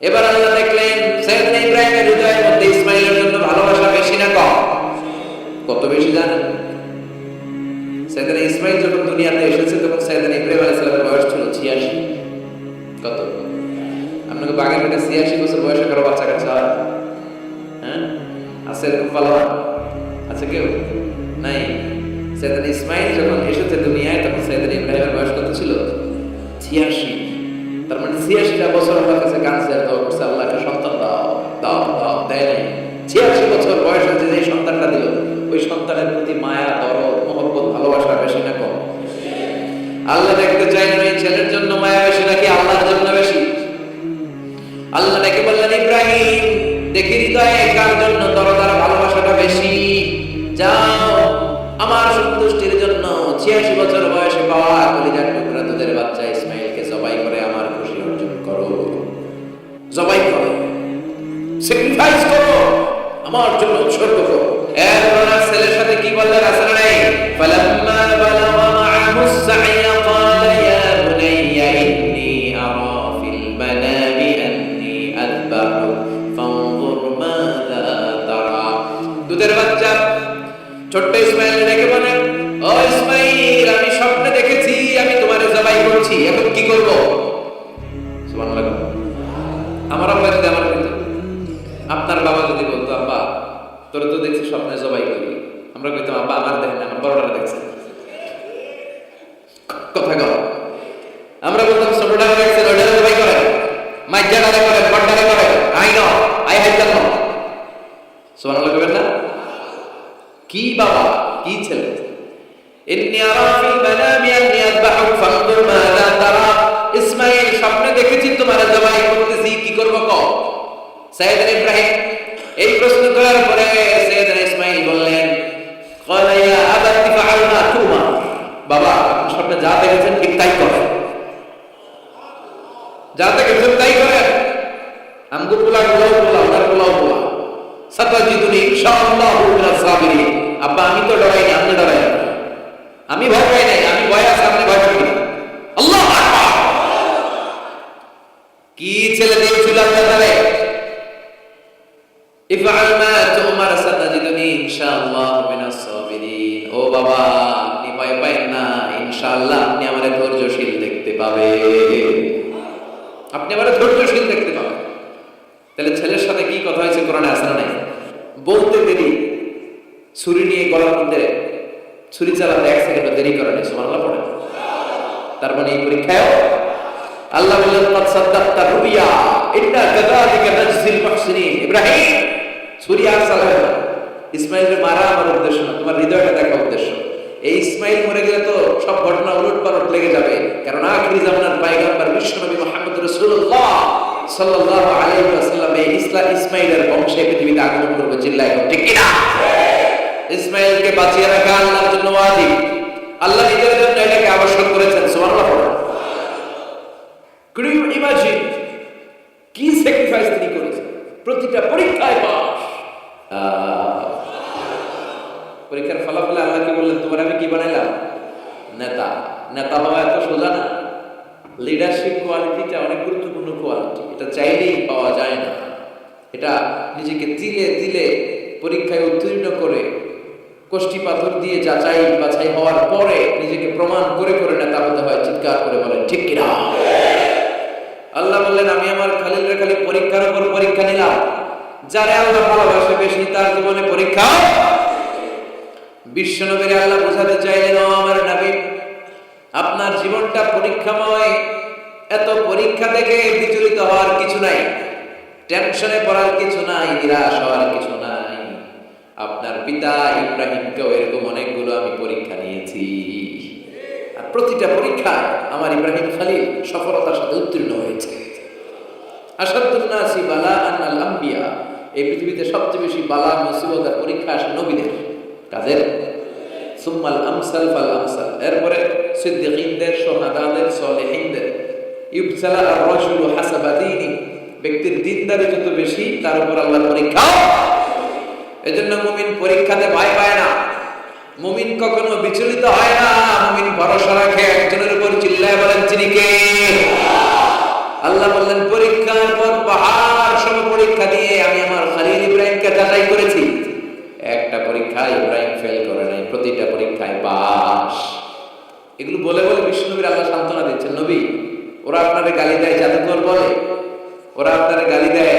এবার আল্লাহ দেখলেন সাইয়েদনা ইব্রাহিমের হৃদয়ের মধ্যে ইসমাঈলের জন্য ভালোবাসা বেশি না কম? কত বেশি জানেন? সাইয়েদনা ইসমাঈল যখন দুনিয়াতে এসেছে তখন সাইয়েদনা ইব্রাহিম আলাইহিস সালামের বয়স ছিল 86। কত? আপনাকে বাগের পেটে 86 বছর বয়সে কারো বাচ্চা কাচ্চা হয়? হ্যাঁ, আছে এরকম পালোয়ান? আছে কেউ? নাই। সাইয়েদনা ইসমাঈল যখন এসেছে দুনিয়ায় তখন সাইয়েদনা ইব্রাহিমের বয়স কত ছিল? 86। তার মানে 86টা বছর আল্লাহর কাছে কাঁদছে আর দোয়া করছে, আল্লাহকে সন্তান দাও দাও দাও, দেয় নাই। 86 বছর বয়সে যে সন্তানটা দিল, ওই সন্তানের প্রতি মায়া, দরদ, মহব্বত, ভালোবাসা বেশি না কম? আল্লাহ দেখতে চাইলেন এই ছেলের জন্য মায়া বেশি নাকি আল্লাহর জন্য বেশি? আল্লাহ ডেকে বললেন, ইব্রাহিম দেখি হৃদয়ে কার জন্য দরদ আর ভালোবাসাটা বেশি। যাও আমার সন্তুষ্টির জন্য 86 বছর বয়সে পাওয়া কলিজার টুকরা দুধের বাচ্চা ইসমাঈলকে জবাই করে আমার খুশি অর্জন করো। জবাই করো, স্যাক্রিফাইস করো, আমার জন্য উৎসর্গ করো। এরপর ছেলের সাথে কি বললেন? আসলে নাই ফালাম্মা বালাগা মাআহু সাইয়া ক্বালা ইয়া বুনাইয়া ইন্নী আরা ফিল মানামি আন্নী আযবাহু ফানজুর মাযা তারা। দুধের বাচ্চা ছোট্ট ইসমাঈল ডেকে বলেন, ও ইসমাঈল, আমি স্বপ্নে দেখেছি আমি তোমারে জবাই করছি, এখন কি করব? সুবহানাল্লাহ। আমার আব্বা যদি আমার বলতো, আপনার বাবা যদি বলতো, আব্বা তোরা তো দেখছি স্বপ্নে জবাই করি, আমরা কইতাম আব্বা আমার দেখেন, আমার বড়টা দেখছে। কথা কও। আমরা বলতাম ছোটটা দেখছে, ওইটা জবাই করে, মাইজাটা করে, বড়টা করে, I know I have the know. সুবহানাল্লাহ কইবেন না? কি বাবা, কি ছেলে! ইন্নী আরা ফিল মানামি আন্নী আযবাহু ফানজুর মাযা তারা। ইসমাঈল, স্বপ্নে দেখেছি তোমারে জবাই করতেছি, কি করব কও? সাইয়েদনা ইব্রাহিম এই প্রশ্ন করার পরে সাইয়েদনা ইসমাঈল বললেন, ক্বালা ইয়া আবাতি ফাআল মা তুমার। বাবা, আপনি স্বপ্নে যা দেখেছেন ঠিক তাই করেন, যা দেখেছেন তাই করেন। আমগো পোলাও ওনার পোলাও সাতাজিদুনি ইনশাআল্লাহু মিনাস সাবিরিন। আব্বা আমি তো ডরাই না, আপনি ডরাই না। আমি ভয় পাই নাই, আমি ভয় আছে, আপনি ভয় পাবেন। আল্লাহু আকবার! কি ছেলে দিয়েছিল আল্লাহ তাআলা? ইফআল মা তুমার সাতাজিদুনি ইনশাআল্লাহু মিনাস সাবিরিন। ও বাবা, আপনি ভয় পাবেন না, ইনশাআল্লাহ আপনি আমারে ধৈর্যশীল দেখতে পাবেন, আপনি আমারে ধৈর্যশীল দেখতে পাবেন। তাহলে ছেলের সাথে কি কথা হয়েছে কোরআনে আছে না নাই? বলতে দেরি, ছুরি নিয়ে গলার মধ্যে ছুরি চালাতে 1 সেকেন্ড দেরি করে নাই। সুবহানাল্লাহ পড়ে। তার মানে এই পরীক্ষায় আল্লাহ বললেন, ক্বাদ সাদ্দাকতা রুবিয়া ইন্না কাযালিকা নাজজিল মুহসিনিন। ইব্রাহিম, ছুরি আর চালাবে না। ইসমাঈলকে মারা আমার উদ্দেশ্য না, তোমার হৃদয়টা দেখা উদ্দেশ্য। এই ইসমাঈল মরে গেলে তো সব ঘটনা উলটপালট লেগে যাবে, কারণ আখিরি জামানার পয়গম্বর বিশ্বনবী মুহাম্মদ রাসূলুল্লাহ সাল্লাল্লাহু আলাইহি ওয়াসাল্লাম এই ইসমাঈলের বংশে পৃথিবীতে আগমন করবে। চিল্লায় ঠিক কি না? ইসমাঈলকে বাঁচিয়ে রাখা আল্লাহর জন্য ওয়াজিব, আল্লাহ নিজের জন্য এটাকে আবশ্যক করেছেন। সুবহানাল্লাহ। কুড ইউ ইমাজিন কি স্যাক্রিফাইস তিনি করেছেন? প্রতিটা পরীক্ষায় পাস। পরীক্ষার ফলাফলে আল্লাহ কি বললেন? তোমার আমি কি বানাইলাম? নেতা। নেতা হওয়া এত সোজা না। লিডারশিপ কোয়ালিটিটা অনেক গুরুত্বপূর্ণ কোয়ালিটি, এটা চাইলেই পাওয়া যায় না। এটা নিজেকে তিলে তিলে পরীক্ষায় উত্তীর্ণ করে, কষ্টি পাথর দিয়ে যাচাই বাছাই হওয়ার পরে নিজেকে প্রমাণ করে করে নেতা হতে হয়। চিৎকার করে বলেন ঠিক কিনা? আল্লাহ বললেন, আমি আমার খালিলের খালি পরীক্ষার উপর পরীক্ষা নিলাম। যারে আল্লাহ ভালোবাসে বেশি তার জীবনে পরীক্ষা। বিশ্বনবীর আল্লাহ বোঝাতে চাইলেন, ও আমার নবী, আপনার জীবনটা পরীক্ষাময়। এত পরীক্ষা থেকে বিচলিত হওয়ার কিছু নাই, টেনশনে পড়ার কিছু নাই, নিরাশ হওয়ার কিছু নাই। আপনার পিতা ইব্রাহিমকেও এরকম অনেকগুলো আমি পরীক্ষা নিয়েছি, আর প্রতিটা পরীক্ষায় আমার ইব্রাহিম খালিল সফলতার সাথে উত্তীর্ণ হয়েছে। আশাদ্দুন নাসি বালাআন আল আম্বিয়া। এই পৃথিবীতে সবচেয়ে বেশি বালা, মুসিবত আর পরীক্ষা আসে নবীদের। কাদের? সুম্মাল আমসাল ফাল আমসাল। এরপরে সিদ্দিকীনদের, শুহাদাদের, সালেহিনদের। ইবতালা আর-রাজুলু হাসাবা দীনি। ব্যক্তির দিনদারি যত বেশি তার উপর আল্লাহর পরীক্ষা। এজন্য মুমিন পরীক্ষাতে ভয় পায় না, মুমিন কখনো বিচলিত হয় না, মুমিন ভরসা রাখে একজনের উপর। চিল্লায় বলেন তিনি কে? আল্লাহ বললেন পরীক্ষার পর পাহাড় সম পরীক্ষা দিয়ে আমি আমার খলিল ইব্রাহিমকে যাচাই করেছি। একটা পরীক্ষায় ইব্রাহিম ফেল করে নাই, প্রতিটা পরীক্ষায় পাস। এগুলো বলে বলে বিষ্ণুনবীর আল্লাহ সান্ত্বনা দিচ্ছেন, নবী ওরা আপনারে গালি দেয় জাদুকর বলে, ওরা আপনারে গালি দেয়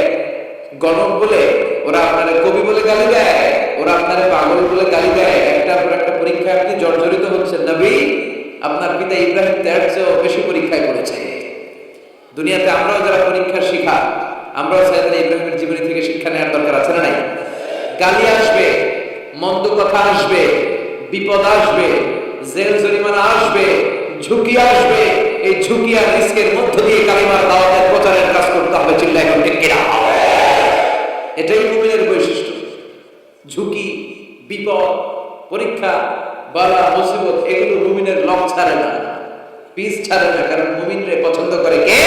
গণক বলে, ওরা আপনারে কবি বলে গালি দেয়, ওরা আপনারে পাগল বলে গালি দেয়, একটার পর একটা পরীক্ষায় আপনি জর্জরিত হচ্ছেন। নবী আপনার পিতা ইব্রাহিম তার চেয়েও বেশি পরীক্ষায় পড়েছে। দুনিয়াতে আমরাও যারা পরীক্ষার শিখা, আমরাও সাইয়েদনা ইব্রাহিমের জীবনী থেকে শিক্ষা নেওয়ার দরকার আছে না নাই? গালি আসবে, মন্দ কথা আসবে, বিপদ আসবে, জেল জরিমানা আসবে, ঝুঁকি আসবে। এই ঝুঁকি আর রিস্কের মধ্য দিয়ে কালিমার দাওয়াতের প্রচারের কাজ করতে হবে। চিল্লায় এখন ঠিক কিনা? এটাই মুমিনের বৈশিষ্ট্য। ঝুঁকি, বিপদ, পরীক্ষা, বালা, মুসিবত এগুলো মুমিনের লক ছাড়ে না, পিস ছাড়ে না। কারণ মুমিনরে পছন্দ করে কে?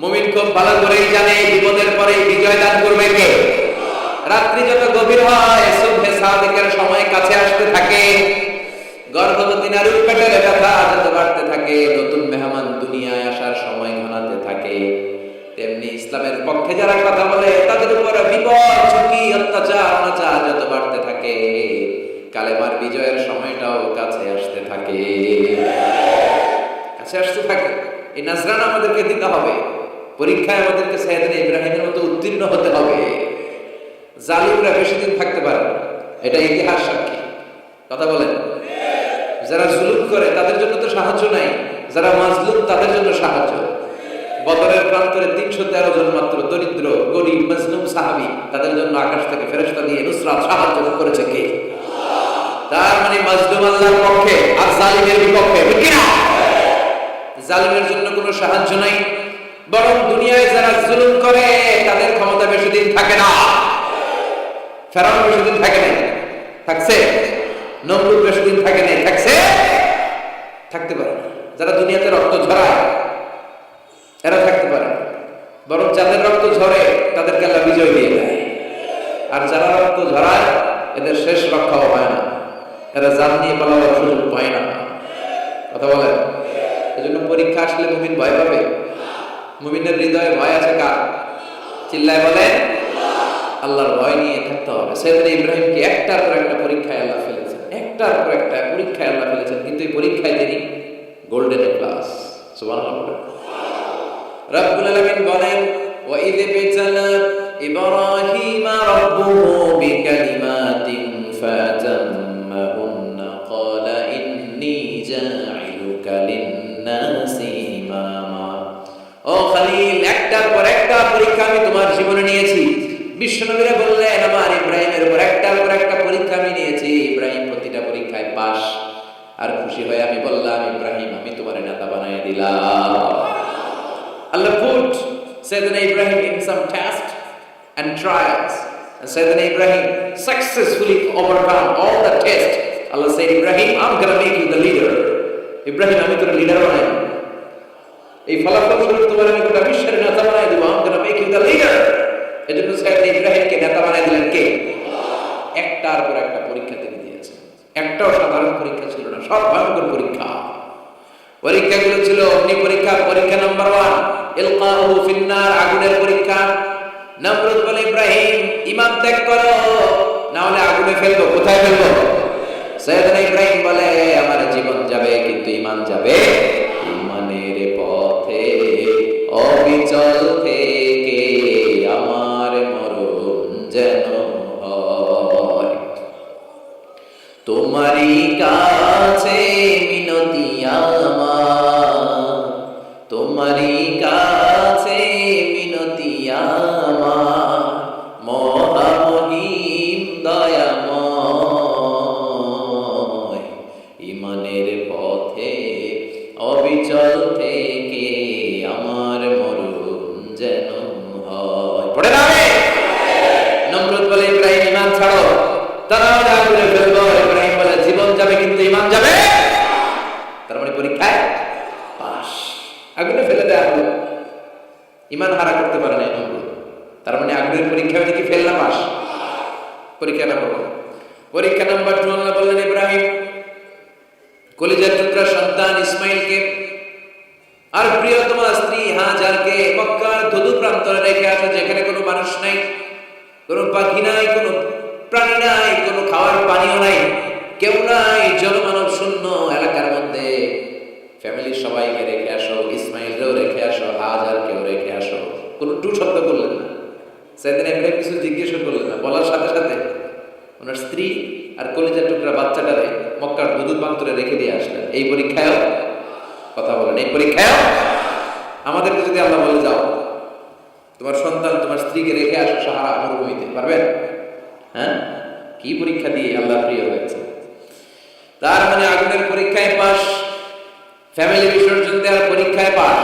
মুমিন খুব ভালো করেই জানে বিপদের পরে বিজয় দান করবে কে। রাত্রি যত গভীর হয়, সুবহে সাদিকের সময় কাছে আসতে থাকে, গর্ভবতী নারীর পেটের ব্যথা যত বাড়তে থাকে, নতুন মেহমান দুনিয়ায় আসার সময় ঘনাতে থাকে, তেমনি ইসলামের পক্ষে যারা কথা বলে তাদের উপর বিপদ, ঝুঁকি, অত্যাচার, অনাচার যত বাড়তে থাকে, কালেমার বিজয়ের সময়টাও কাছে আসতে থাকে, কাছে আসতে থাকে। এই নাজরানা আমাদেরকে দিতে হবে। পরীক্ষায় আমাদেরকে সাইয়েদনা ইব্রাহিমের মতো উত্তীর্ণ হতে হবে। জালিমরা বেশি দিন থাকতে পারে না, এটা ইতিহাস সাক্ষী। কথা বলেন, যারা জুলুম করে তাদের জন্য তো সাহায্য নাই, যারা মাজলুম তাদের জন্য সাহায্য। বদরের প্রান্তরে 313 জন মাত্র দরিদ্র, গরিব, মাজলুম সাহাবী, তাদের জন্য আকাশ থেকে ফেরেশতা দিয়ে নুসরাত সাহায্য করেছে কে? তার মানে মাজলুম আল্লাহর পক্ষে আর জালিমের বিপক্ষে, ঠিক কি না? জালিমের জন্য কোনো সাহায্য নাই, বরং দুনিয়ায় যারা জুলুম করে তাদের ক্ষমতা বেশি দিন থাকে না। ফেরাউন বেশি দিন থাকে নাই, থাকছে? নমরুদ বেশি দিন থাকে নাই, থাকছে? থাকতে পারে না। যারা দুনিয়াতে রক্ত ঝরায় এরা থাকতে পারে না, বরং যাদের রক্ত ঝরে তাদেরকে আল্লাহ বিজয় দিয়ে দেয়। আর যারা রক্ত ঝরায় এদের শেষ রক্ষাও হয় না, এরা জান নিয়ে পালাবার সুযোগ পায় না। কথা বলেন। এজন্য পরীক্ষা আসলে মুমিন ভয় পাবে। মুমিনের হৃদয়ে ভয় আছে কার? চিল্লায় বলে আল্লাহর ভয় নিয়ে থাকতে হবে। সাইয়েদনা ইব্রাহিমকে একটার পর একটা পরীক্ষায় আল্লাহ ফেলেছেন, একটার পর একটা পরীক্ষায় আল্লাহ ফেলেছেন, কিন্তু এই পরীক্ষায় তিনি গোল্ডেন ক্লাস। সুবহানাল্লাহ। রব্বুল আলামিন বলেন, ওয়া ইয বিতালা ইব্রাহিমা রাব্বুহু বিকালিমাতিন ফাতাম্মাহুন্না ক্বালা ইন্নী জাইলুকা লিন-নাসি ইমামা। ও খলিল, একটার পর একটা পরীক্ষা আমি তোমার জীবনে নিয়েছি। বিশ্বনবীরা বললেন আমার ইব্রাহিমের উপর একটার পর একটা পরীক্ষা আমি নিয়েছি, ইব্রাহিম প্রতিটা পরীক্ষায় পাস। আর খুশি হয়ে আমি বললাম, ইব্রাহিম আমি তোমার নেতা বানায় দিলাম। Allah put Sayyidina Ibrahim in some tests and trials, and Sayyidina Ibrahim successfully overcome all the tests. Allah said, Ibrahim, I'm gonna make you the leader. Ibrahim, আমি তোর লিডার বানাই দেব। এই ফলাফল স্বরূপ তোমার আমি গোটা বিশ্বের নেতা বানাই দেব। I'm gonna make you the leader. এজন্য সাইয়েদনা ইব্রাহিমকে নেতা বানাই দিলেন কে? একটার পর একটা পরীক্ষা তিনি দিয়েছেন। একটাও সাধারণ পরীক্ষা ছিল না, সব ভয়ঙ্কর পরীক্ষা। পরীক্ষাগুলো ছিল অগ্নি পরীক্ষা। পরীক্ষা নাম্বার 1 ইলকাহু ফিন্নার, আগুনের পরীক্ষা। নমরুদ বলে, ইব্রাহিম ঈমান ত্যাগ করো, না হলে আগুনে ফেলবো। কোথায় ফেলবো? সাইয়েদনা ইব্রাহিম বলে, আমার জীবন যাবে কিন্তু ঈমান যাবে। ঈমানের পথে অবিচল থেকে আমার মরণ যেন হয়। তোমারই কাছে মিনতি আমার, তোমারই কাছে মিনতি আমার, মহামহিম দয়াময়। ঈমানের পথে অবিচল থেকে আমার মরণ যেন হয়। পড়ে যাবে। নমরুদ বলে, ইব্রাহিম ঈমান ছাড়ো, তারা আগুনে ফেলবো। ইব্রাহিম বলে, জীবন যাবে কিন্তু ঈমান যাবে। তার মানে পরীক্ষায় পাস, আগুনে ফেলে দেয়া হলো। ঈমান হারা করতে পারে না নমরুদ। তার মানে আগুনের পরীক্ষায় কি ফেল না পাস? পরীক্ষা নাম্বার 1। পরীক্ষা নাম্বার 2 আল্লাহ বললেন, ইব্রাহিম কলিজার টুকরা সন্তান ইসমাইলকে আর প্রিয়তমা স্ত্রী হাজারকে মক্কার ধুধু প্রান্তরে রেখে আসো, যেখানে কোনো মানুষ নাই, কোনো পাখি নাই, কোনো প্রাণী নাই, কোনো খাওয়ার পানিও নাই, কেউ নাই, জনমানব শূন্য এলাকার মধ্যে ফ্যামিলির সবাইকে রেখে আসো, ইসমাইলকেও রেখে আসো, হাজারকেও রেখে আসো। কোনো টু শব্দ করলেন না, সেদিন ইব্রাহিম কিছু জিজ্ঞেস করলেন না, বলার সাথে সাথে ওনার স্ত্রী আর কলিজার টুকরা বাচ্চাটারে মক্কার ধুধু প্রান্তরে রেখে দিয়ে আসলেন। এই পরীক্ষায়ও কথা বলেন, এই পরীক্ষায়ও আমাদেরকে যদি আল্লাহ বলে যাও তোমার সন্তান তোমার স্ত্রীকে রেখে আসো সাহারা মরুভূমিতে, পারবেন? হ্যাঁ, কি পরীক্ষা দিয়ে আল্লাহ প্রিয় হয়েছে। তার মানে আগুনের পরীক্ষায় পাস, ফ্যামিলি বিসর্জন দেওয়ার পরীক্ষায় পাস,